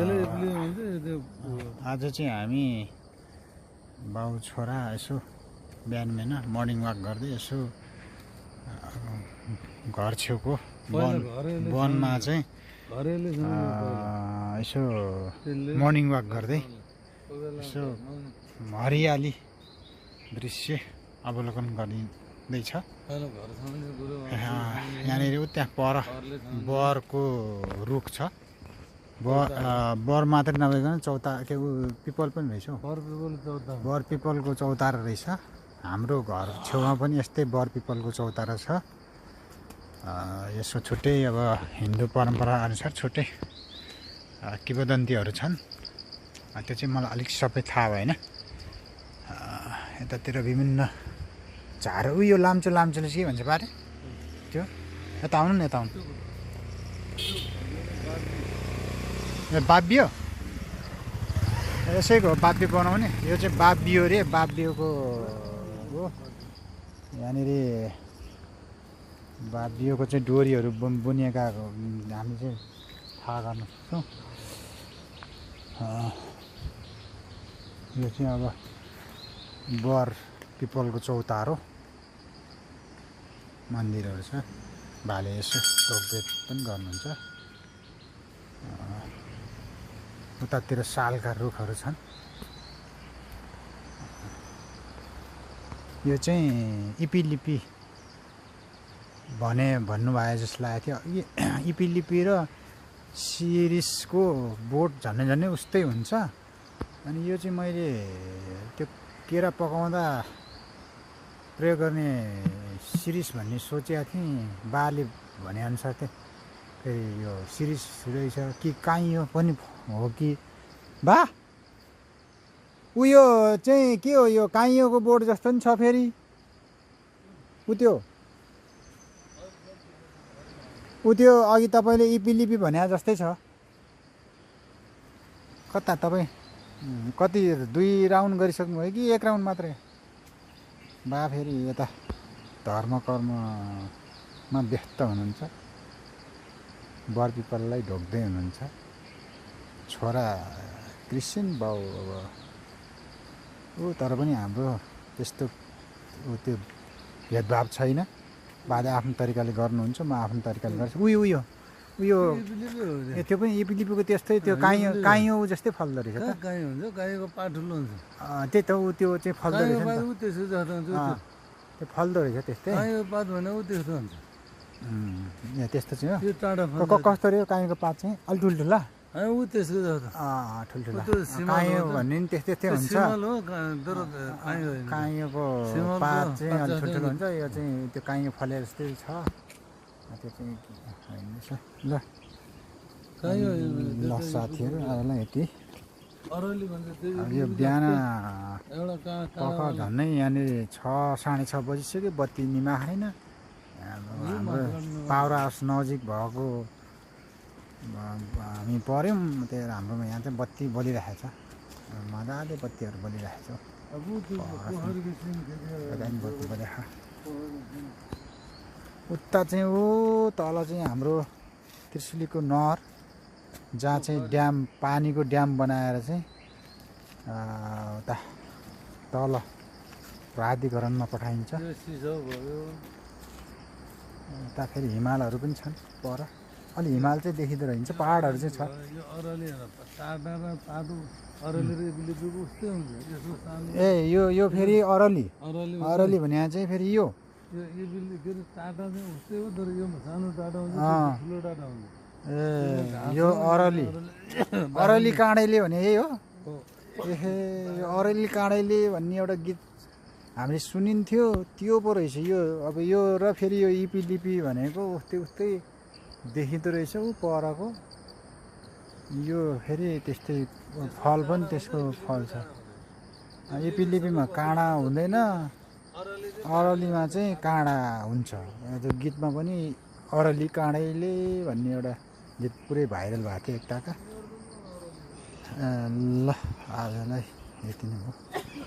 आज चाहिँ हामी बाउ छोरा यसो बिहान बिहान मर्निङ वाक गर्दै यसो घर छेउको वनमा चाहिँ यसो मर्निङ वाक गर्दै यसो हरियाली दृश्य अवलोकन गरिँदैछ। यहाँनिर त्यहाँ पर बरको रुख छ। बर मात्रै नभइकन के पिपल पनि रहेछ। बर पिपलको चौतारा रहेछ। हाम्रो घर छेउमा पनि यस्तै बर पिपलको चौतारा छ। यसो छुट्टै अब हिन्दू परम्परा अनुसार छुट्टै किंवदन्तीहरू छन्। त्यो चाहिँ मलाई अलिक सबै थाहा भएन। यतातिर विभिन्न झार उयो लाम्चो लाम्चोले के भन्छ पारे त्यो यता आउनु न, यता आउनु। बाब्यो यसैको बाब्यो बनाउने। यो चाहिँ बाब्यो रे, बाब्योको हो। यहाँनिर बाब्योको चाहिँ डोरीहरू बुनिएका हामी चाहिँ थाहा गर्न सक्छौँ। यो चाहिँ अब बर पिपलको चौतारो मन्दिरहरू छ। भाले यसो ढोकभेट पनि गर्नुहुन्छ। उतातिर सालका रुखहरू छन्। यो चाहिँ इपिलिपी भन्नुभयो जस्तो लागेको थियो। इपिलिपी र सिरिसको बोट झन्डै झन्डै उस्तै हुन्छ। अनि यो चाहिँ मैले त्यो केरा पकाउँदा प्रयोग गर्ने सिरिस भन्ने सोचेको थिएँ। बाले भनेअनुसार चाहिँ फेरि यो सिरिस रहेछ कि काइयो पनि हो कि बा उयो चाहिँ के हो? यो काइयोको बोट जस्तो नि छ। फेरि त्यो अघि तपाईँले इपिलिपी भने जस्तै छ। कता तपाईँ कति 2 राउन्ड गरिसक्नुभयो कि 1 राउन्ड मात्रै? बा फेरि यता धर्म कर्ममा व्यस्त हुनुहुन्छ। बर पिपललाई ढोक्दै हुनुहुन्छ। छोरा क्रिस्चियन, बाउ अब तर पनि हाम्रो त्यस्तो त्यो भेदभाव छैन। बाले आफ्नो तरिकाले गर्नुहुन्छ, म आफ्नो तरिकाले गर्छु। उयो त्यो पनि इपिलिपीको त्यस्तै त्यो काइयो जस्तै फल्दो रहेछ त। गाईको पात ठुलो हुन्छ। त्यही त त्यो चाहिँ फल्दो रहेछ नि त। त्यो फल्दो रहेछ त्यस्तै। गाईको पात भने त्यस्तो हुन्छ। त्यस्तो चाहिँ त्यो टाढा कस्तो रे काइयोको पात चाहिँ अलि ठुल्ठुला? त्यसको जस्तो ठुल्ठुला काइयो भन्ने नि त्यस्तै हुन्छ। काइयोको पात चाहिँ अलि ठुल्ठुलो हुन्छ। यो चाहिँ त्यो काइयो फले जस्तै छ। त्यो चाहिँ ल साथीहरू आजलाई यति। यो बिहान झन्डै यहाँनिर 6 साढे 6 बजिसक्यो। बत्ती निमाखेन। हाम्रो पावर हाउस नजिक भएको हामी पऱ्यौँ। त्यही भएर हाम्रोमा यहाँ चाहिँ बत्ती बलिरहेको छ। मजाले बत्तीहरू बलिरहेको छ। बत्ती बलिरहेको उता चाहिँ तल चाहिँ हाम्रो त्रिशुलीको नहर, जहाँ चाहिँ ड्याम, पानीको ड्याम बनाएर चाहिँ उता तल प्राधिकरणमा पठाइन्छ। उता फेरि हिमालहरू पनि छन् पर। अलि हिमाल चाहिँ देखिँदो रहन्छ। पहाडहरू चाहिँ छ। ए यो फेरि अरली भने चाहिँ फेरि यो यो अरली काँडैले भने यही हो। यो अरली काँडैले भन्ने एउटा गीत हामीले सुनिन्थ्यो, त्यो पो रहेछ यो। अब यो र फेरि यो इपिलिपी भनेको उस्तै देखिँदो रहेछ ऊ परको। यो फेरि त्यस्तै फल पनि त्यसको फल छ। इपिलिपीमा काँडा हुँदैन, अरलीमा चाहिँ काँडा हुन्छ। त्यो गीतमा पनि अरली काँडैले भन्ने एउटा गीत पुरै भाइरल भएको थियो एकताका। ल आजलाई यति नै हो।